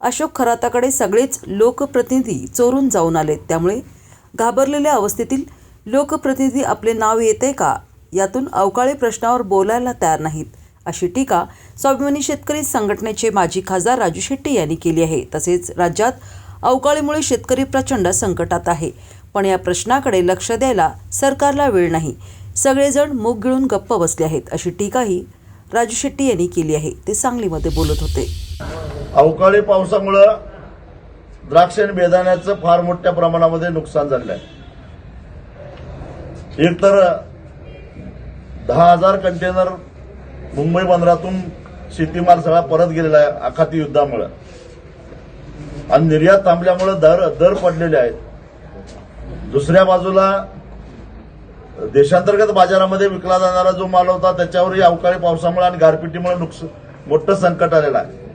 अशोक खराताकडे सगळेच लोकप्रतिनिधी चोरून जाऊन आलेत, त्यामुळे घाबरलेल्या अवस्थेतील लोकप्रतिनिधी आपले नाव येते का यातून अवकाळी प्रश्नावर बोलायला तयार नाहीत, अशी टीका स्वाभिमानी शेतकरी संघटनेचे माजी खासदार राजू शेट्टी यांनी केली आहे। तसेच राज्यात अवकाळीमुळे शेतकरी प्रचंड संकटात आहे, पण या प्रश्नाकडे लक्ष द्यायला सरकारला वेळ नाही, सगळेजण मूग गिळून गप्प बसले आहेत, अशी टीकाही राजू शेट्टी यांनी केली आहे। ते सांगलीमध्ये बोलत होते। अवकाळी पावसामुळे द्राक्ष आणि बेदाण्याचं फार मोठ्या प्रमाणामध्ये नुकसान झालं आहे। एक तर 10,000 कंटेनर मुंबई बंदरातून शेतीमाल सगळा परत गेलेला आहे आखाती युद्धामुळे, आणि निर्यात थांबल्यामुळे दर पडलेले आहेत। दुसऱ्या बाजूला देशांतर्गत बाजारामध्ये विकला जाणारा जो माल होता त्याच्यावरही अवकाळी पावसामुळे आणि गारपिटीमुळे मोठं संकट आलेलं आहे।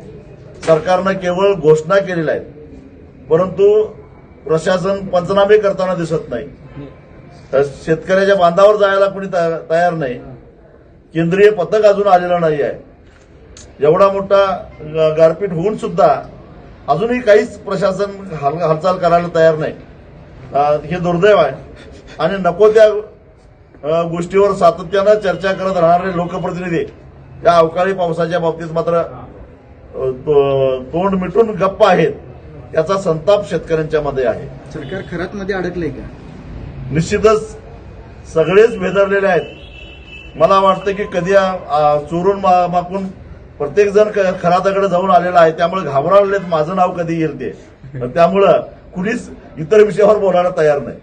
सरकारनं केवळ घोषणा केलेल्या आहेत, परंतु प्रशासन पंचनामे करताना दिसत नाही। शेतकऱ्याच्या बांधावर जायला कोणी तयार नाही। केंद्रीय पथक अजून आलेलं नाही आहे। एवढा मोठा गारपीट होऊन सुद्धा अजूनही काहीच प्रशासन हालचाल करायला तयार नाही। हे दुर्दैव आहे, आणि नको त्या गोष्टीवर सातत्यानं चर्चा करत राहणारे लोकप्रतिनिधी या अवकाळी पावसाच्या बाबतीत मात्र तोंड मिटून गप्प आहेत, याचा संताप शेतकऱ्यांच्या मध्ये आहे। सरकार खरात मध्ये अडकलंय का? निश्चितच सगळेच भेदरलेले आहेत। मला वाटतं की कधी चोरून माकून प्रत्येक जण खराताकडे जाऊन आलेला आहे, त्यामुळे घाबरलेत माझं नाव कधी येईल ते, त्यामुळं कुणीच इतर विषयावर बोलायला तयार नाही।